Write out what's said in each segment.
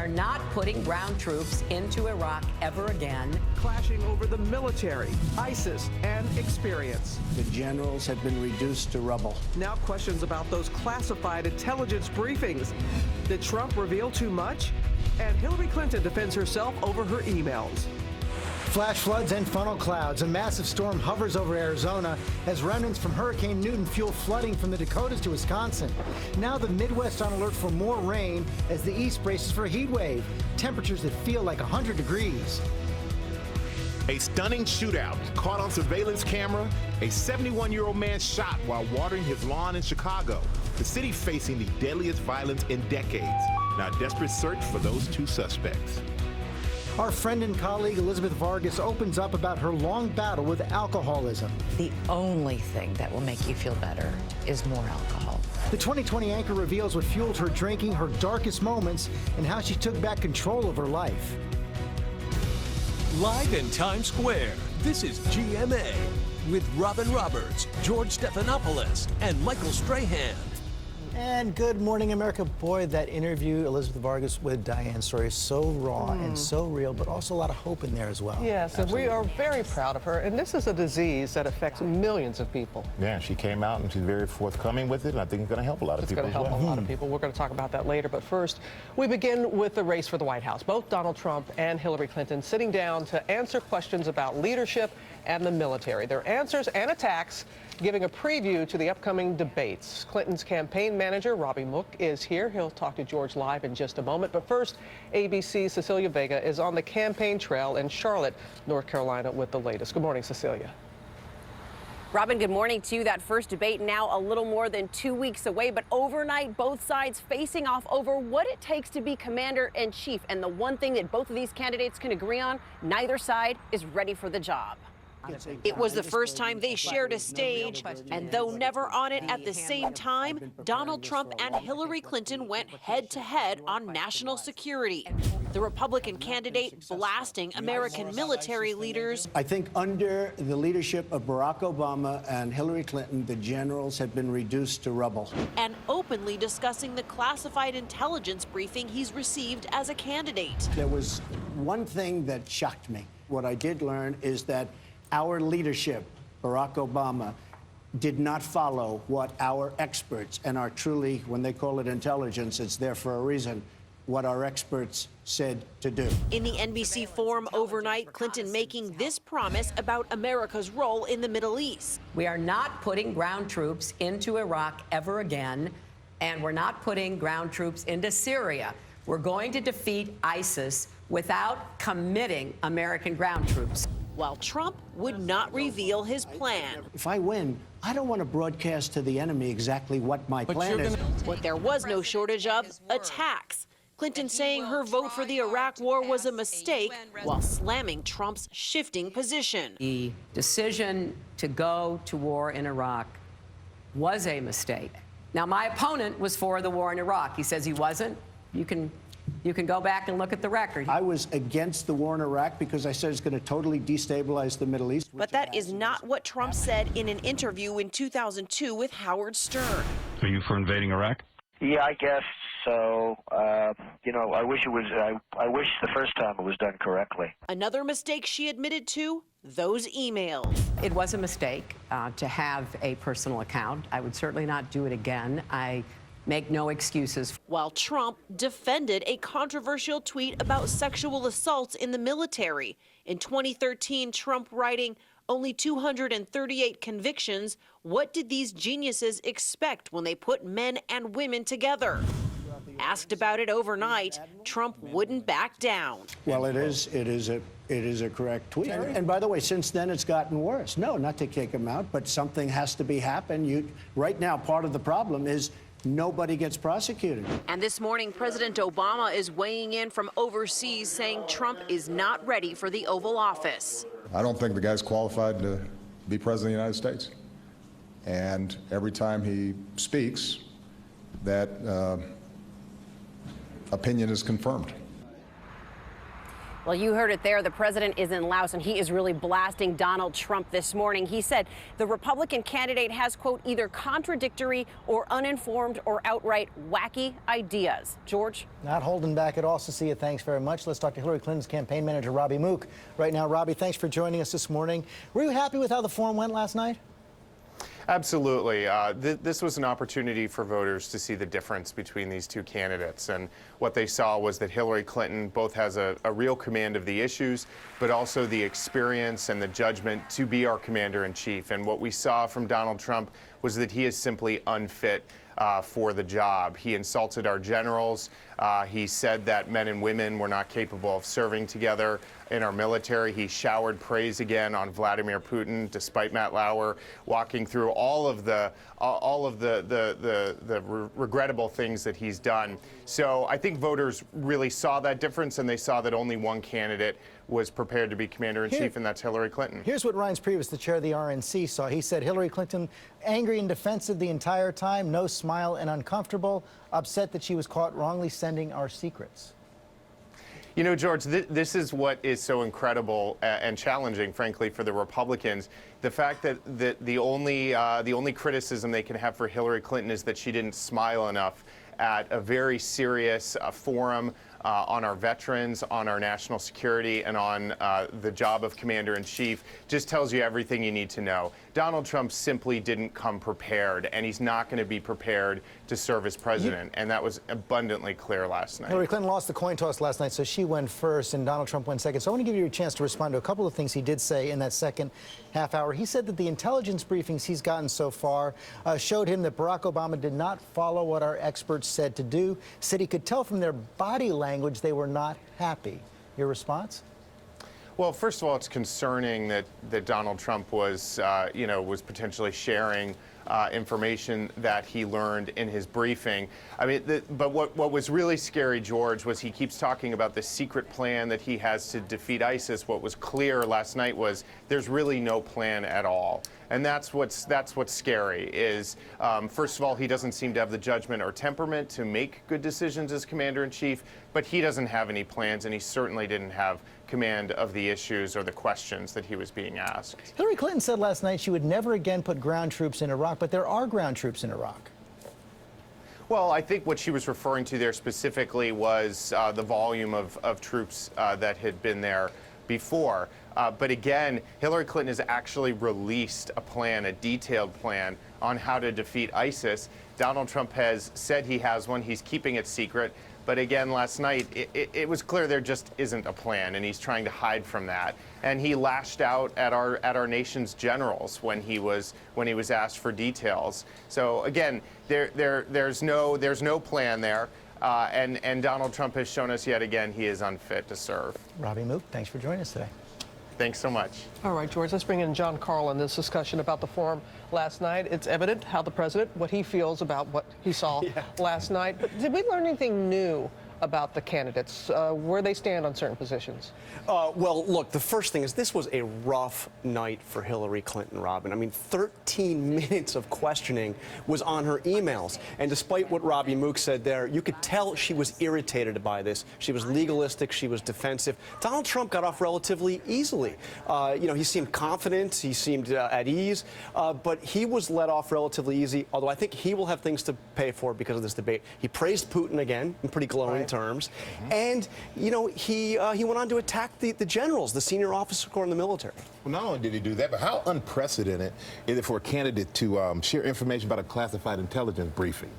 Are not putting ground troops into Iraq ever again. Clashing over the military, ISIS, and experience. The generals have been reduced to rubble. Now questions about those classified intelligence briefings. Did Trump reveal too much? And Hillary Clinton defends herself over her emails. Flash floods and funnel clouds. A massive storm hovers over Arizona as remnants from Hurricane Newton fuel flooding from the Dakotas to Wisconsin. Now the Midwest on alert for more rain as the East braces for a heat wave. Temperatures that feel like 100 degrees. A stunning shootout caught on surveillance camera. A 71-year-old man shot while watering his lawn in Chicago. The city facing the deadliest violence in decades. Now a desperate search for those two suspects. Our friend and colleague Elizabeth Vargas opens up about her long battle with alcoholism. The only thing that will make you feel better is more alcohol. The 2020 anchor reveals what fueled her drinking, her darkest moments, and how she took back control of her life. Live in Times Square, this is GMA with Robin Roberts, George Stephanopoulos, and Michael Strahan. And good morning, America. Boy, that interview, Elizabeth Vargas with Diane Story, is so raw and so real, but also a lot of hope in there as well. Yes, and we are very proud of her. And this is a disease that affects millions of people. Yeah, she came out and she's very forthcoming with it, and I think it's going to help a lot of people as well. It's going to help a lot of people. We're going to talk about that later. But first, we begin with the race for the White House. Both Donald Trump and Hillary Clinton sitting down to answer questions about leadership and the military. Their answers and attacks giving a preview to the upcoming debates. Clinton's campaign manager, Robbie Mook, is here. He'll talk to George live in just a moment. But first, ABC's Cecilia Vega is on the campaign trail in Charlotte, North Carolina, with the latest. Good morning, Cecilia. Robin, good morning to you. That first debate now a little more than 2 weeks away, but overnight, both sides facing off over what it takes to be commander-in-chief. And the one thing that both of these candidates can agree on, neither side is ready for the job. It was the first time they shared a stage, and though never on it at the same time, Donald Trump and Hillary Clinton went head-to-head on national security. The Republican candidate blasting American military leaders. I think under the leadership of Barack Obama and Hillary Clinton, the generals have been reduced to rubble. And openly discussing the classified intelligence briefing he's received as a candidate. There was one thing that shocked me. What I did learn is that our leadership, Barack Obama, did not follow what our experts and our truly, when they call it intelligence, it's there for a reason, what our experts said to do. In the NBC Forum overnight, Clinton making this promise about America's role in the Middle East. We are not putting ground troops into Iraq ever again, and we're not putting ground troops into Syria. We're going to defeat ISIS without committing American ground troops. While Trump would not reveal his plan. If I win, I don't want to broadcast to the enemy exactly what my plan is. What there was no shortage of attacks. Clinton saying her vote for the Iraq war was a mistake while slamming Trump's shifting position. The decision to go to war in Iraq was a mistake. Now, my opponent was for the war in Iraq. He says he wasn't. You can go back and look at the record. I was against the war in Iraq because I said it's going to totally destabilize the Middle East. But that is not what Trump said in an interview in 2002 with Howard Stern. Are you for invading Iraq? Yeah, I guess so. You know, I wish the first time it was done correctly. Another mistake she admitted to, those emails. It was a mistake to have a personal account. I would certainly not do it again. I make no excuses. While Trump defended a controversial tweet about sexual assaults in the military. In 2013, Trump writing, only 238 convictions. What did these geniuses expect when they put men and women together? Asked about it overnight, Trump wouldn't back down. Well, it is a correct tweet. And by the way, since then it's gotten worse. No, not to kick him out, but something has to be happened. Right now, part of the problem is nobody gets prosecuted. And this morning, President Obama is weighing in from overseas, saying Trump is not ready for the Oval Office. I don't think the guy's qualified to be president of the United States. And every time he speaks, that opinion is confirmed. Well, you heard it there. The president is in Laos, and he is really blasting Donald Trump this morning. He said the Republican candidate has, quote, either contradictory or uninformed or outright wacky ideas. George? Not holding back at all, Cecilia. Thanks very much. Let's talk to Hillary Clinton's campaign manager, Robbie Mook. Right now, Robbie, thanks for joining us this morning. Were you happy with how the forum went last night? Absolutely. This was an opportunity for voters to see the difference between these two candidates. And what they saw was that Hillary Clinton both has a real command of the issues, but also the experience and the judgment to be our commander-in-chief. And what we saw from Donald Trump was that he is simply unfit for the job. He insulted our generals. He said that men and women were not capable of serving together in our military. He showered praise again on Vladimir Putin, despite Matt Lauer walking through all of the regrettable things that he's done. So I think voters really saw that difference, and they saw that only one candidate was prepared to be commander-in-chief, and that's Hillary Clinton. Here's what Reince Priebus, the chair of the RNC, saw. He said Hillary Clinton angry and defensive the entire time, no smile and uncomfortable, upset that she was caught wrongly sending our secrets. You know, George, this is what is so incredible and challenging, frankly, for the Republicans. The fact that the only criticism they can have for Hillary Clinton is that she didn't smile enough at a very serious forum on our veterans, on our national security, and on the job of commander-in-chief, just tells you everything you need to know. Donald Trump simply didn't come prepared, and he's not going to be prepared to serve as president, and that was abundantly clear last night. Hillary Clinton lost the coin toss last night, so she went first, and Donald Trump went second. So I want to give you a chance to respond to a couple of things he did say in that second half hour. He said that the intelligence briefings he's gotten so far showed him that Barack Obama did not follow what our experts said to do. Said he could tell from their body language they were not happy. Your response? Well, first of all, it's concerning that Donald Trump was potentially sharing information that he learned in his briefing. I mean, but what was really scary, George, was he keeps talking about the secret plan that he has to defeat ISIS. What was clear last night was there's really no plan at all. And that's what's scary is, first of all, he doesn't seem to have the judgment or temperament to make good decisions as commander-in-chief, but he doesn't have any plans, and he certainly didn't have command of the issues or the questions that he was being asked. Hillary Clinton said last night she would never again put ground troops in Iraq, but there are ground troops in Iraq. Well, I think what she was referring to there specifically was the volume of troops that had been there before. But again, Hillary Clinton has actually released a plan, a detailed plan on how to defeat ISIS. Donald Trump has said he has one. He's keeping it secret. But again, last night, it was clear there just isn't a plan, and he's trying to hide from that. And he lashed out at our nation's generals when he was asked for details. So again, there's no plan there. And Donald Trump has shown us yet again he is unfit to serve. Robbie Mook, thanks for joining us today. Thanks so much. All right, George, let's bring in John Carl in this discussion about the forum last night. It's evident how the president, what he feels about what he saw last night. But did we learn anything new about the candidates, where they stand on certain positions? Well, look, the first thing is this was a rough night for Hillary Clinton, Robin. I mean, 13 minutes of questioning was on her emails. And despite what Robbie Mook said there, you could tell she was irritated by this. She was legalistic. She was defensive. Donald Trump got off relatively easily. He seemed confident. He seemed at ease. But he was let off relatively easy, although I think he will have things to pay for because of this debate. He praised Putin again in pretty glowing terms. And, he went on to attack the generals, the senior officer corps in the military. Well, not only did he do that, but how unprecedented is it for a candidate to share information about a classified intelligence briefing?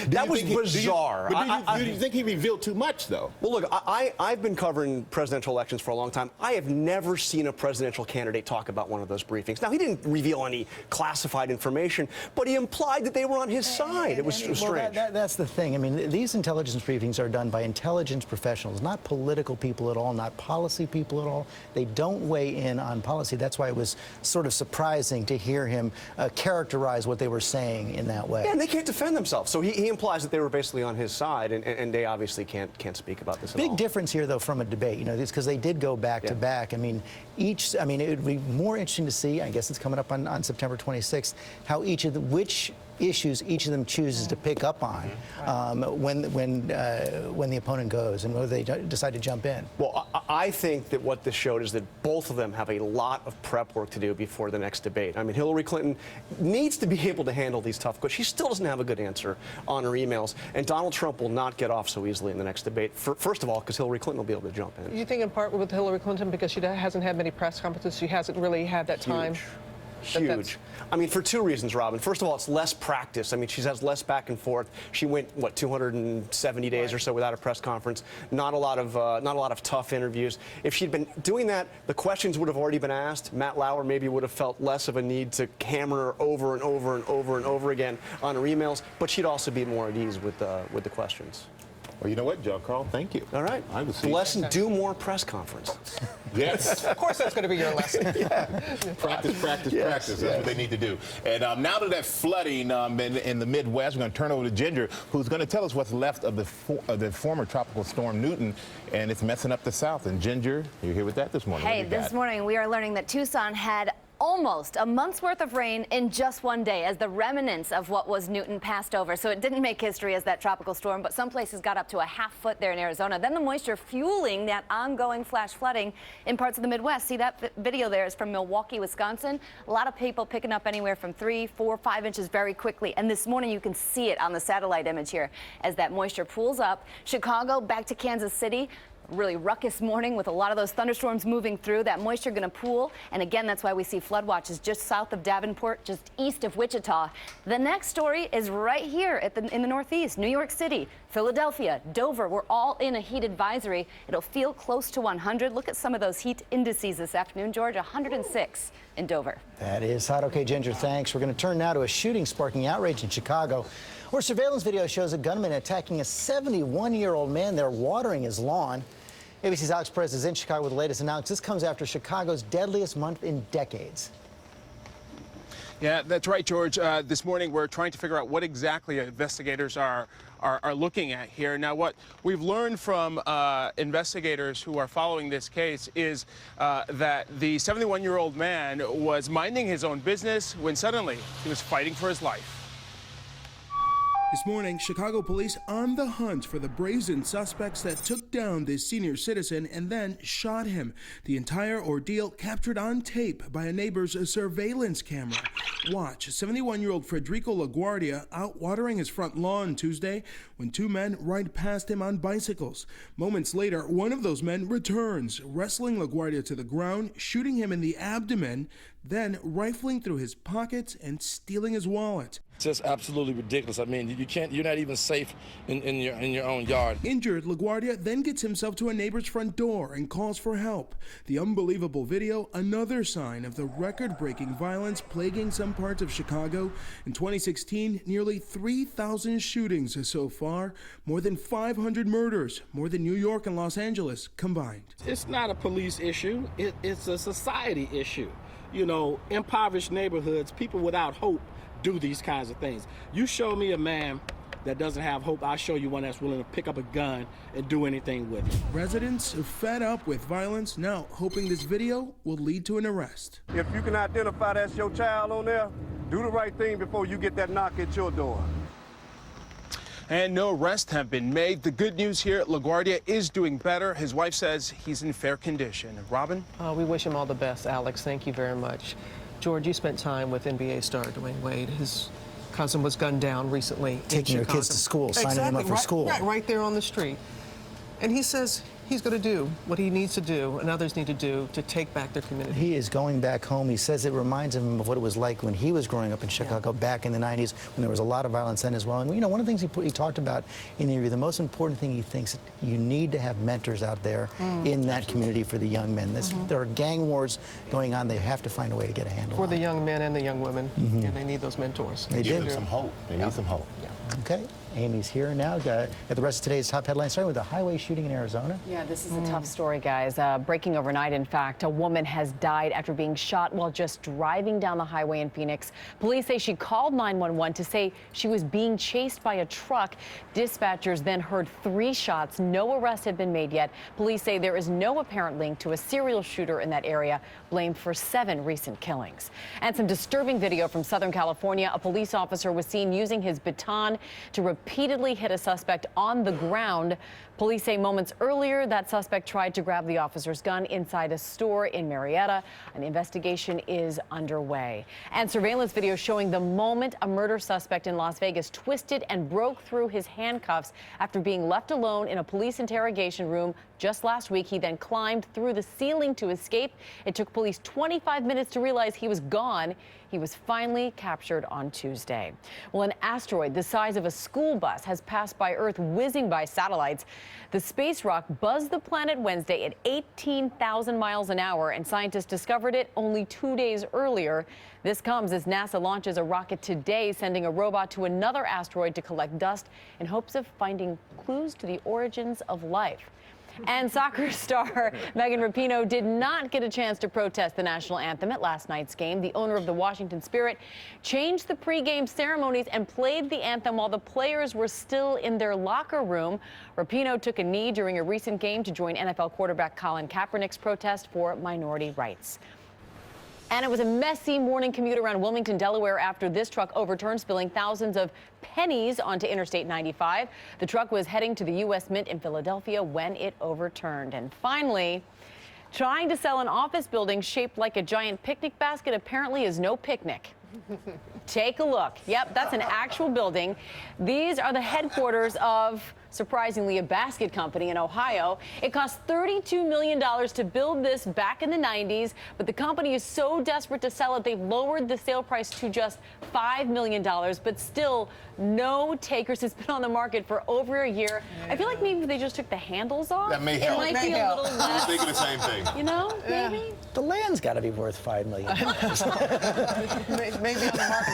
That was bizarre. Do you think he revealed too much, though? Well, look, I've been covering presidential elections for a long time. I have never seen a presidential candidate talk about one of those briefings. Now, he didn't reveal any classified information, but he implied that they were on his side. It was strange. That's the thing. I mean, these intelligence briefings are done by intelligence professionals, not political people at all, not policy people at all. They don't weigh in on policy. That's why it was sort of surprising to hear him characterize what they were saying in that way. Yeah, and they can't defend themselves. So he implies that they were basically on his side, and they obviously can't speak about this at all. Big difference here, though, from a debate. Because they did go back to back. I mean, it would be more interesting to see. I guess it's coming up on September 26th. How which issues each of them chooses to pick up on when the opponent goes and whether they decide to jump in. Well, I think that what this showed is that both of them have a lot of prep work to do before the next debate. I mean, Hillary Clinton needs to be able to handle these tough questions. She still doesn't have a good answer on her emails, and Donald Trump will not get off so easily in the next debate. First of all, because Hillary Clinton will be able to jump in. You think in part with Hillary Clinton because she hasn't had many press conferences, she hasn't really had that time? Huge. I mean, for two reasons, Robin. First of all, it's less practice. I mean, she has less back and forth. She went, what, 270 days or so without a press conference. Not a lot of tough interviews. If she'd been doing that, the questions would have already been asked. Matt Lauer maybe would have felt less of a need to hammer her over and over and over and over again on her emails, but she'd also be more at ease with the questions. Well, you know what, John Carl? Thank you. All right. I will see. Lesson: do more press conference. Yes. Of course, that's going to be your lesson. Practice, practice, practice. That's what they need to do. And now to that flooding in the Midwest, we're going to turn over to Ginger, who's going to tell us what's left of the former tropical storm Newton, and it's messing up the South. And Ginger, you're here with that this morning. Hey, this morning we are learning that Tucson had almost a month's worth of rain in just one day as the remnants of what was Newton passed over. So it didn't make history as that tropical storm, but some places got up to a half foot there in Arizona. Then the moisture fueling that ongoing flash flooding in parts of the Midwest. See, that video there is from Milwaukee, Wisconsin. A lot of people picking up anywhere from 3, 4, 5 inches very quickly. And this morning you can see it on the satellite image here as that moisture pools up. Chicago back to Kansas City. Really ruckus morning with a lot of those thunderstorms moving through. That moisture going to pool, and again, that's why we see flood watches just south of Davenport, just east of Wichita. The next story is right here in the Northeast. New York City, Philadelphia, Dover, we're all in a heat advisory. It'll feel close to 100. Look at some of those heat indices this afternoon, George. 106 in Dover. That is hot. Okay, Ginger, thanks. We're going to turn now to a shooting sparking outrage in Chicago, where surveillance video shows a gunman attacking a 71-year-old man there watering his lawn. ABC's Alex Perez is in Chicago with the latest announcement. This comes after Chicago's deadliest month in decades. Yeah, that's right, George. This morning we're trying to figure out what exactly investigators are looking at here. Now, what we've learned from investigators who are following this case is that the 71-year-old man was minding his own business when suddenly he was fighting for his life. This morning, Chicago police on the hunt for the brazen suspects that took down this senior citizen and then shot him. The entire ordeal captured on tape by a neighbor's surveillance camera. Watch 71-year-old Federico LaGuardia out watering his front lawn Tuesday when two men ride past him on bicycles. Moments later, one of those men returns, wrestling LaGuardia to the ground, shooting him in the abdomen, then rifling through his pockets and stealing his wallet. It's just absolutely ridiculous. I mean, you're not even safe in your own yard. Injured, LaGuardia then gets himself to a neighbor's front door and calls for help. The unbelievable video, another sign of the record-breaking violence plaguing some parts of Chicago. In 2016, nearly 3,000 shootings so far, more than 500 murders, more than New York and Los Angeles combined. It's not a police issue, it's a society issue. You know, impoverished neighborhoods, people without hope do these kinds of things. You show me a man that doesn't have hope, I'll show you one that's willing to pick up a gun and do anything with it. Residents fed up with violence, now hoping this video will lead to an arrest. If you can identify that's your child on there, do the right thing before you get that knock at your door. And no arrests have been made. The good news here, LaGuardia is doing better. His wife says he's in fair condition. Robin? We wish him all the best, Alex. Thank you very much. George, you spent time with NBA star Dwayne Wade. His cousin was gunned down recently Taking in your kids to school, signing them up for school. Right there on the street. And he says he's going to do what he needs to do and others need to do to take back their community. He is going back home. He says it reminds him of what it was like when he was growing up in Chicago back in the 90s when there was a lot of violence then as well. And, you know, one of the things he talked about in the interview, the most important thing he thinks you need to have mentors out there in that community for the young men. There are gang wars going on. They have to find a way to get a handle on for the young men and the young women. Yeah, they need those mentors. They give them some hope. They need some hope. Okay. Amy's here now. At the rest of today's top headlines, starting with a highway shooting in Arizona. Yeah, this is a tough story, guys. Breaking overnight, in fact, a woman has died after being shot while just driving down the highway in Phoenix. Police say she called 911 to say she was being chased by a truck. Dispatchers then heard 3 shots. No arrests have been made yet. Police say there is no apparent link to a serial shooter in that area, blamed for 7 recent killings. And some disturbing video from Southern California. A police officer was seen using his baton to repeatedly hit a suspect on the ground. Police say moments earlier that suspect tried to grab the officer's gun inside a store in Marietta. An investigation is underway. And surveillance video showing the moment a murder suspect in Las Vegas twisted and broke through his handcuffs after being left alone in a police interrogation room just last week. He then climbed through the ceiling to escape. It took police 25 minutes to realize he was gone. He was finally captured on Tuesday. Well, an asteroid the size of a school bus has passed by Earth, whizzing by satellites. The space rock buzzed the planet Wednesday at 18,000 miles an hour, and scientists discovered it only 2 days earlier. This comes as NASA launches a rocket today, sending a robot to another asteroid to collect dust in hopes of finding clues to the origins of life. And soccer star Megan Rapinoe did not get a chance to protest the national anthem at last night's game. The owner of the Washington Spirit changed the pregame ceremonies and played the anthem while the players were still in their locker room. Rapinoe took a knee during a recent game to join NFL quarterback Colin Kaepernick's protest for minority rights. And it was a messy morning commute around Wilmington, Delaware after this truck overturned, spilling thousands of pennies onto Interstate 95. The truck was heading to the U.S. Mint in Philadelphia when it overturned. And finally, trying to sell an office building shaped like a giant picnic basket apparently is no picnic. Take a look. Yep, that's an actual building. These are the headquarters of, surprisingly, a basket company in Ohio. It cost $32 million to build this back in the 90s, but the company is so desperate to sell it, they've lowered the sale price to just $5 million, but still no takers. It's been on the market for over a year. I feel like maybe if they just took the handles off, that may help. It might be a little less. I was thinking the same thing. You know, maybe? The land's got to be worth $5 million. Maybe on the market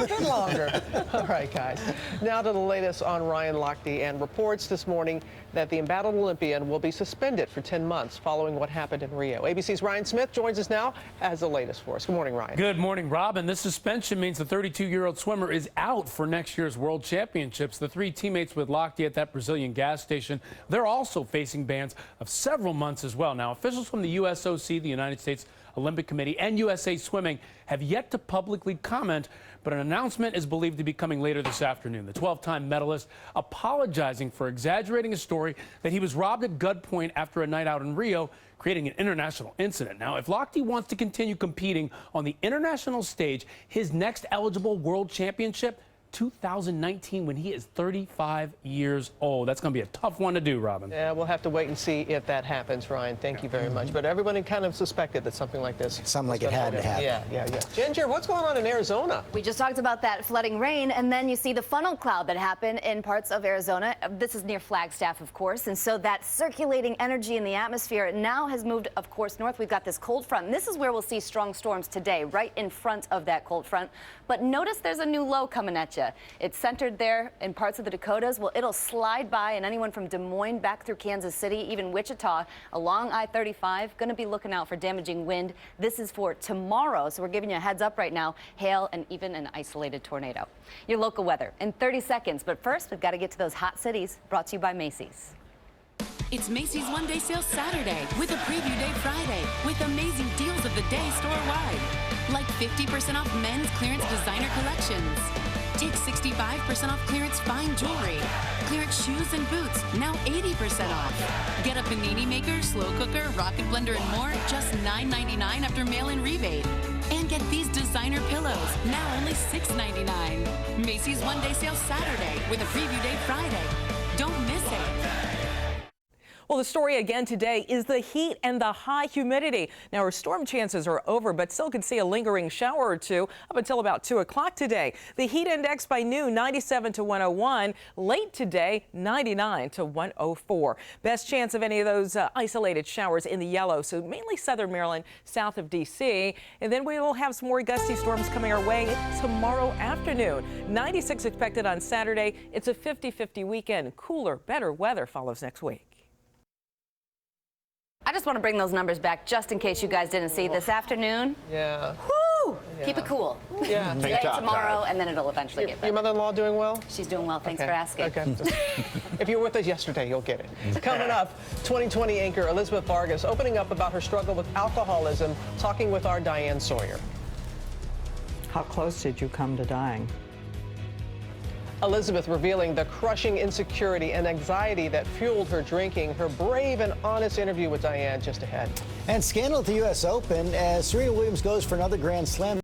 a bit longer. All right, guys. Now to the latest on Ryan Lochte, and reports this morning that the embattled Olympian will be suspended for 10 months following what happened in Rio. ABC's Ryan Smith joins us now, has the latest for us. Good morning, Ryan. Good morning, Robin. This suspension means the 32-year-old swimmer is out for next year's World Championships. The 3 teammates with Lochte at that Brazilian gas station, they're also facing bans of several months as well. Now, officials from the USOC, the United States Olympic Committee, and USA Swimming have yet to publicly comment, but an announcement is believed to be coming later this afternoon. The 12-time medalist apologizing for exaggerating a story that he was robbed at gunpoint after a night out in Rio, creating an international incident. Now, if Lochte wants to continue competing on the international stage, his next eligible World Championship, 2019, when he is 35 years old. That's going to be a tough one to do, Robin. Yeah, we'll have to wait and see if that happens, Ryan. Thank you very much. But everybody kind of suspected that something like this. Something like it had to happen. Yeah. Ginger, what's going on in Arizona? We just talked about that flooding rain, and then you see the funnel cloud that happened in parts of Arizona. This is near Flagstaff, of course, and so that circulating energy in the atmosphere now has moved, of course, north. We've got this cold front, and this is where we'll see strong storms today, right in front of that cold front. But notice there's a new low coming at you. It's centered there in parts of the Dakotas. Well, it'll slide by, and anyone from Des Moines back through Kansas City, even Wichita, along I-35, going to be looking out for damaging wind. This is for tomorrow, so we're giving you a heads up right now, hail and even an isolated tornado. Your local weather in 30 seconds, but first we've got to get to those hot cities, brought to you by Macy's. It's Macy's One Day Sale Saturday with a Preview Day Friday with amazing deals of the day store-wide. Like 50% off men's clearance designer collections. Take 65% off clearance fine jewelry. Clearance shoes and boots, now 80% off. Get a panini maker, slow cooker, rocket blender, and more, just $9.99 after mail-in rebate. And get these designer pillows, now only $6.99. Macy's One Day Sale Saturday with a Preview Day Friday. Don't miss it. Well, the story again today is the heat and the high humidity. Now, our storm chances are over, but still could see a lingering shower or two up until about 2 o'clock today. The heat index by noon, 97 to 101. Late today, 99 to 104. Best chance of any of those isolated showers in the yellow, so mainly southern Maryland, south of D.C. And then we will have some more gusty storms coming our way tomorrow afternoon. 96 expected on Saturday. It's a 50-50 weekend. Cooler, better weather follows next week. I just want to bring those numbers back just in case you guys didn't see this afternoon. Yeah. Woo! Keep it cool. Yeah. Today, tomorrow, and then it'll eventually get better. Your mother-in-law doing well? She's doing well. Thanks for asking. Okay. If you were with us yesterday, you'll get it. Coming up, 2020 anchor Elizabeth Vargas opening up about her struggle with alcoholism, talking with our Diane Sawyer. How close did you come to dying? Elizabeth revealing the crushing insecurity and anxiety that fueled her drinking. Her brave and honest interview with Diane just ahead. And scandal at the U.S. Open as Serena Williams goes for another Grand Slam.